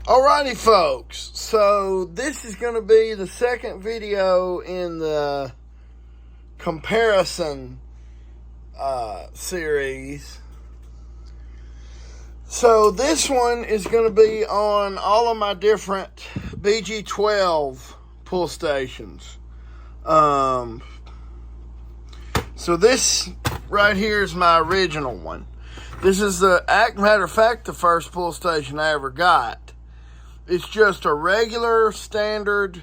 Alrighty, folks. So this is going to be the second video in the comparison series. So this one is going to be on all of my different BG-12 pull stations. So this right here is my original one. This is matter of fact, the first pull station I ever got. It's just a regular, standard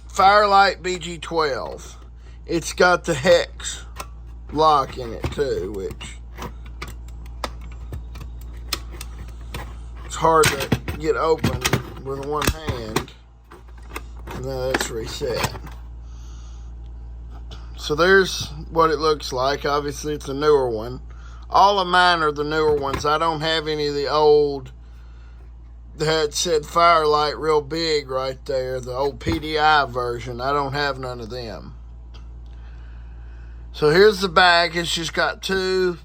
Firelight BG-12. It's got the hex lock in it too, which it's hard to get open with one hand. And now that's reset. So there's what it looks like. Obviously, it's a newer one. All of mine are the newer ones. I don't have any of the old that said Firelight real big right there, the old PDI version. I don't have none of them. So here's the back. It's just got two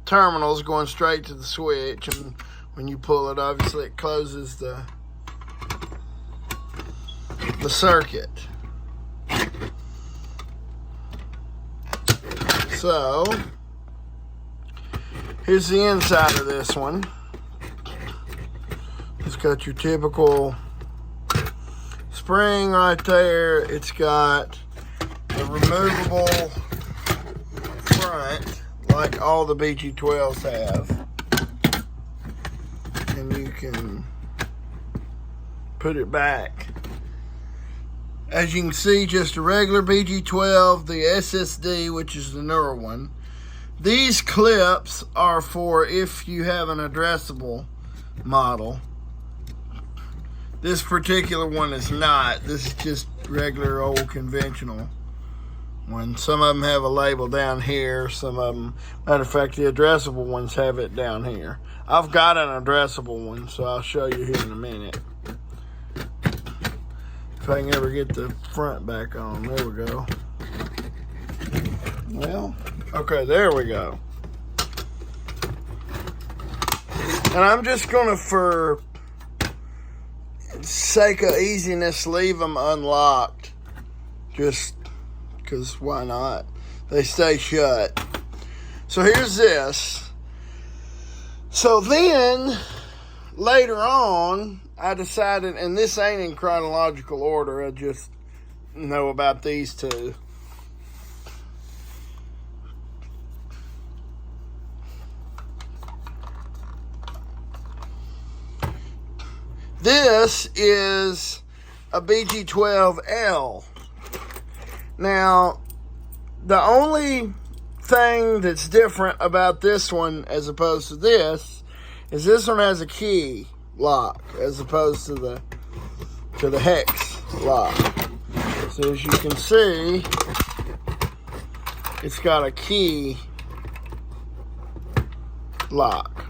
terminals going straight to the switch, and when you pull it, obviously it closes the circuit. So here's the inside of this one. It's got your typical spring right there. It's got a removable front like all the BG-12s have. And you can put it back. As you can see, just a regular BG-12, the SSD, which is the newer one. These clips are for if you have an addressable model. This particular one is not. This is just regular old conventional one. Some of them have a label down here. Some of them, matter of fact, the addressable ones have it down here. I've got an addressable one, so I'll show you here in a minute. If I can ever get the front back on. There we go. Well, okay, there we go. And I'm just gonna, for sake of easiness, leave them unlocked, just because why not? They stay shut. So here's this. So then later on I decided, and this ain't in chronological order, I just know about these two. This is a BG-12L. Now, the only thing that's different about this one as opposed to this is this one has a key lock as opposed to the hex lock. So as you can see, it's got a key lock.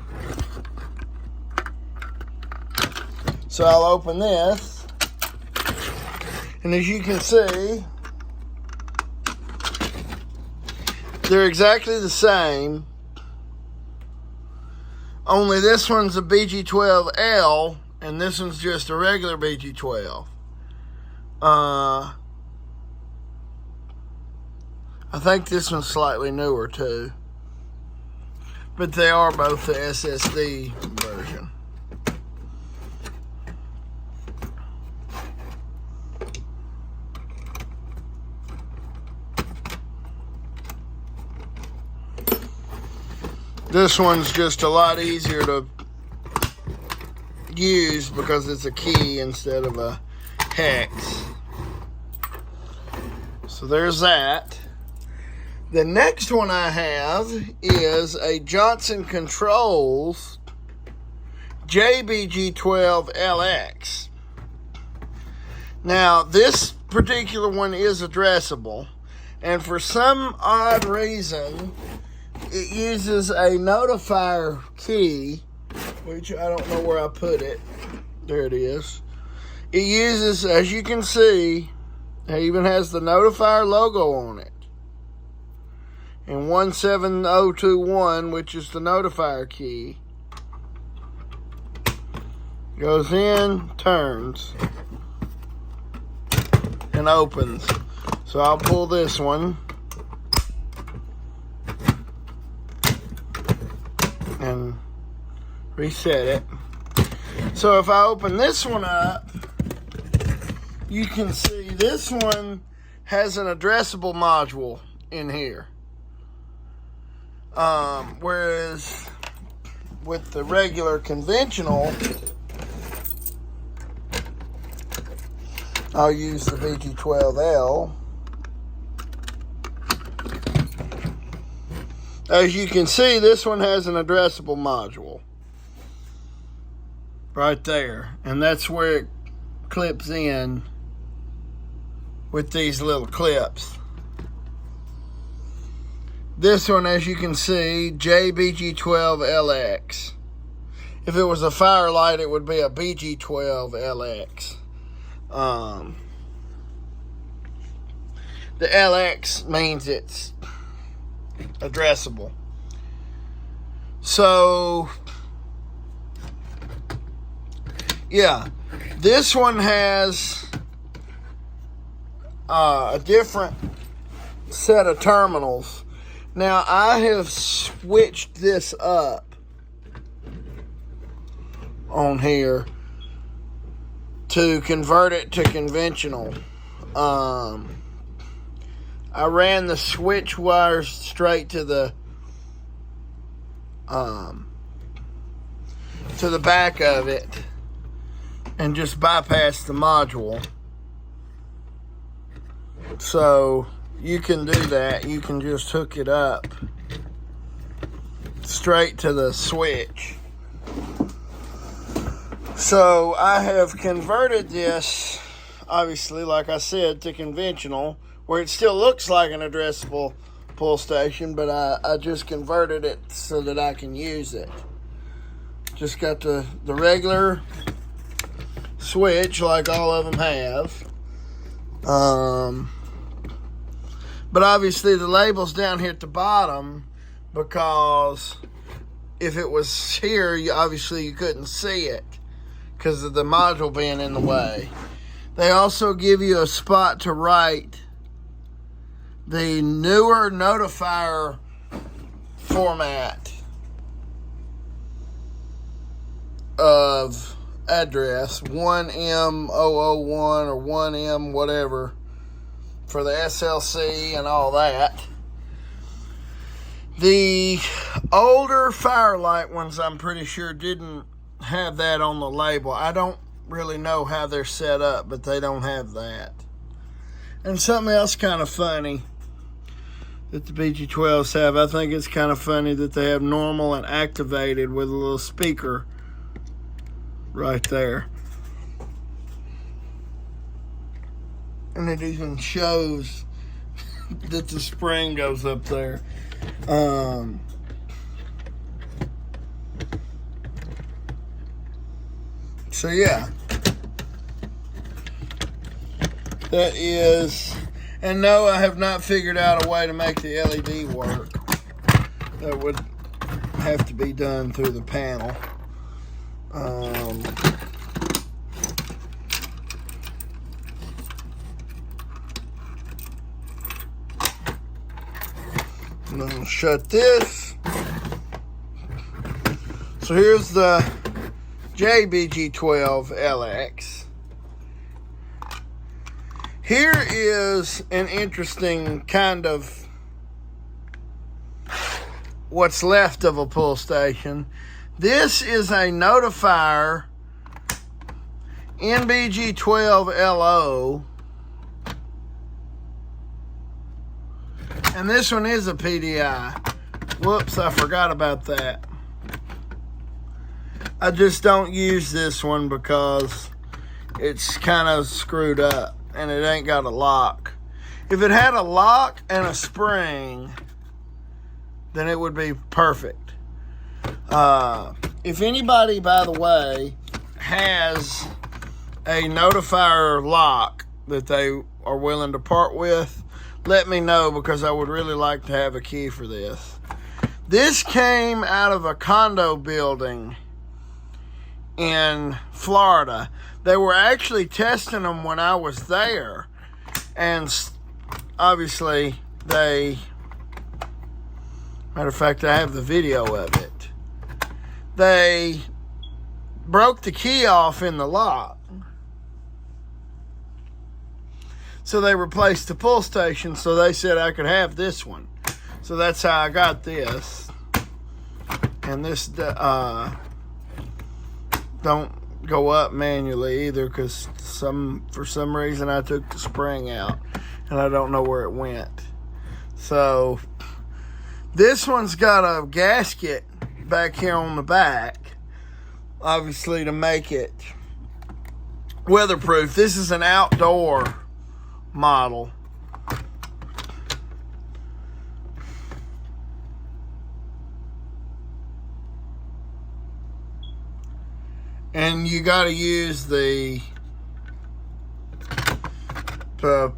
So I'll open this, and as you can see, they're exactly the same, only this one's a BG-12L, and this one's just a regular BG-12. I think this one's slightly newer too, but they are both the SSD version. This one's just a lot easier to use because it's a key instead of a hex. So there's that. The next one I have is a Johnson Controls BG-12LS. Now, this particular one is addressable, and for some odd reason, it uses a notifier key, which I don't know where I put it. There it is. It uses, as you can see, it even has the notifier logo on it. And 17021, which is the notifier key. Goes in, turns, and opens. So I'll pull this one and reset it. So if I open this one up, you can see this one has an addressable module in here. Whereas with the regular conventional, I'll use the BG-12L. As you can see, this one has an addressable module right there, and that's where it clips in with these little clips. This one, as you can see, BG-12LX. If it was a Firelight, it would be a BG-12LX. The LX means it's addressable. So, yeah, this one has a different set of terminals. Now, I have switched this up on here to convert it to conventional. I ran the switch wires straight to the back of it and just bypassed the module. So you can do that. You can just hook it up straight to the switch. So I have converted this, obviously, like I said, to conventional, where it still looks like an addressable pull station, but I just converted it so that I can use it. Just got the regular switch like all of them have. But obviously the label's down here at the bottom, because if it was here, obviously you couldn't see it because of the module being in the way. They also give you a spot to write the newer notifier format of address, 1M001 or 1M whatever, for the SLC and all that. The older Firelight ones, I'm pretty sure, didn't have that on the label. I don't really know how they're set up, but they don't have that. And something else kind of funny that the BG-12s have, I think it's kind of funny that they have normal and activated with a little speaker right there. And it even shows that the spring goes up there. So yeah, that is, and no, I have not figured out a way to make the LED work. That would have to be done through the panel. I'm going to shut this. So here's the BG-12LX. Here is an interesting kind of what's left of a pull station. This is a notifier NBG-12LO, and this one is a PDI. Whoops, I forgot about that. I just don't use this one because it's kind of screwed up and it ain't got a lock. If it had a lock and a spring, then it would be perfect. If anybody, by the way, has a notifier lock that they are willing to part with, let me know, because I would really like to have a key for this. This came out of a condo building in Florida. They were actually testing them when I was there, and obviously matter of fact, I have the video of it. They broke the key off in the lock, so they replaced the pull station, so they said I could have this one. So that's how I got this. And this don't go up manually either, because for some reason I took the spring out and I don't know where it went. So this one's got a gasket back here on the back, obviously to make it weatherproof. This is an outdoor model. And you got to use the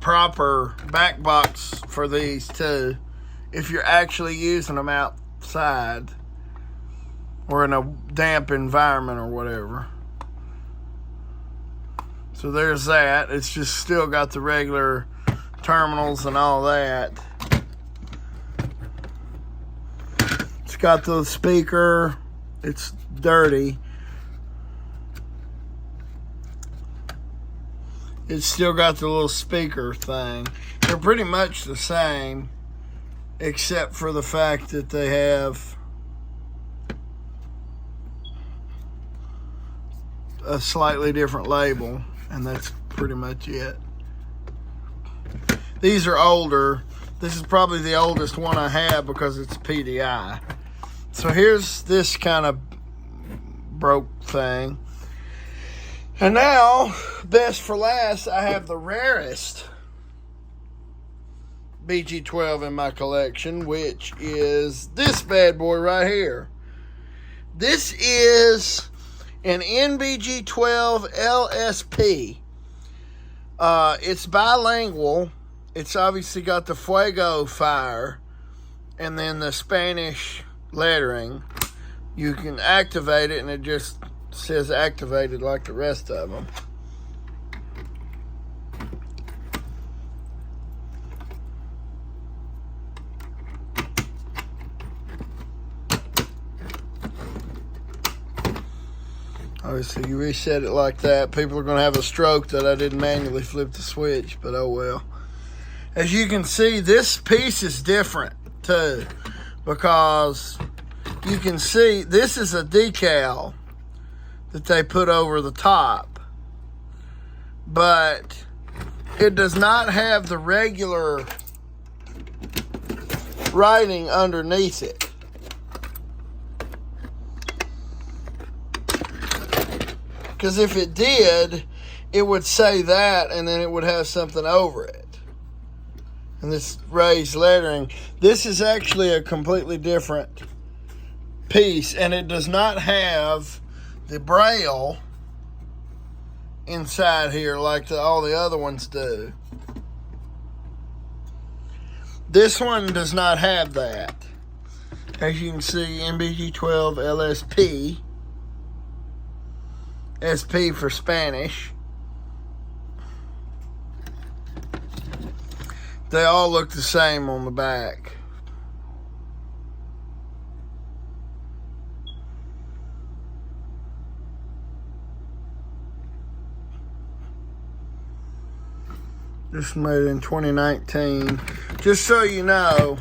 proper back box for these too, if you're actually using them outside or in a damp environment or whatever. So there's that. It's just still got the regular terminals and all that. It's got the speaker. It's dirty. It's still got the little speaker thing. They're pretty much the same, except for the fact that they have a slightly different label, and that's pretty much it. These are older. This is probably the oldest one I have because it's PDI. So here's this kind of broke thing. And now, best for last, I have the rarest BG-12 in my collection, which is this bad boy right here. This is an NBG12LSP. It's bilingual. It's obviously got the Fuego fire and then the Spanish lettering. You can activate it and it just says activated like the rest of them. Obviously, you reset it like that. People are going to have a stroke that I didn't manually flip the switch, but oh well. As you can see, this piece is different too, because you can see this is a decal that they put over the top, but it does not have the regular writing underneath it. Because if it did, it would say that and then it would have something over it. And this raised lettering. This is actually a completely different piece, and it does not have the braille inside here like all the other ones do. This one does not have that. As you can see, NBG12LSP. SP for Spanish. They all look the same on the back. This is made in 2019. Just so you know,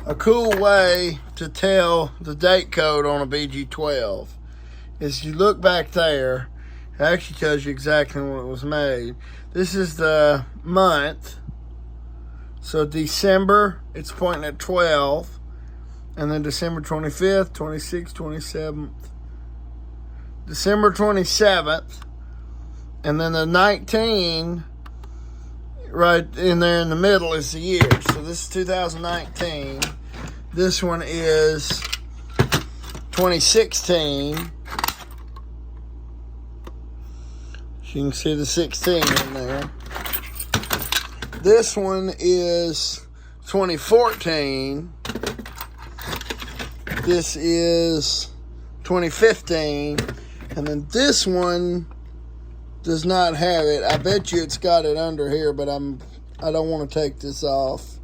a cool way to tell the date code on a BG-12 is you look back there. It actually tells you exactly when it was made. This is the month. So December, it's pointing at 12. And then December 25th, 26th, 27th. December 27th, and then the 19 right in there in the middle is the year. So this is 2019. This one is 2016. You can see the 16 in there. This one is 2014. This is 2015. And then this one does not have it. I bet you it's got it under here, but I don't want to take this off.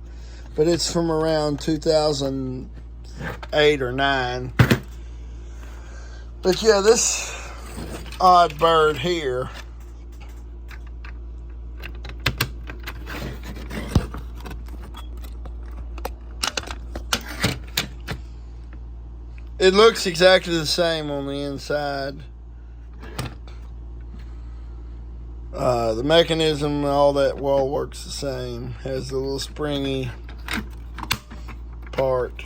But it's from around 2008 or 9. But yeah, this odd bird here, it looks exactly the same on the inside. The mechanism and all that all works the same. Has a little springy part.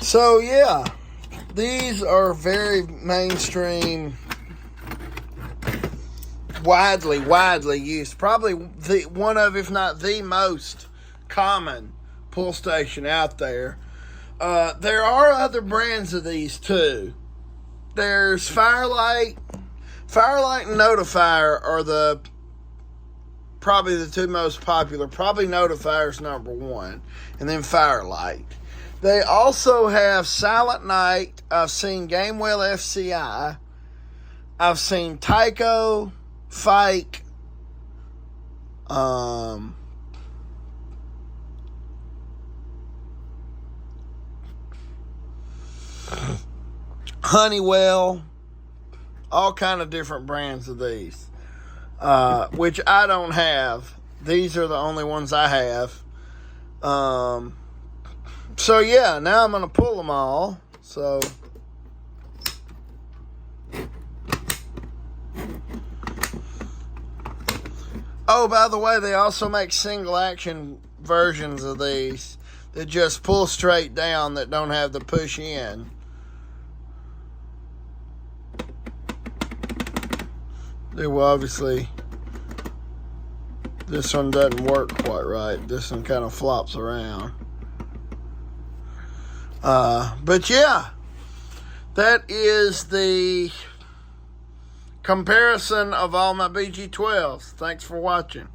So yeah, these are very mainstream, widely used. Probably one of, if not the most common pull station out there. There are other brands of these too. There's Firelight and Notifier are probably the two most popular. Probably Notifier's number one, and then Firelight. They also have Silent Night. I've seen Gamewell FCI. I've seen Tyco, Fike, Honeywell, all kind of different brands of these, which I don't have. These are the only ones I have. So yeah, now I'm going to pull them all. So oh, by the way, they also make single action versions of these that just pull straight down, that don't have the push in. Well, obviously, this one doesn't work quite right. This one kind of flops around. But yeah, that is the comparison of all my BG-12s. Thanks for watching.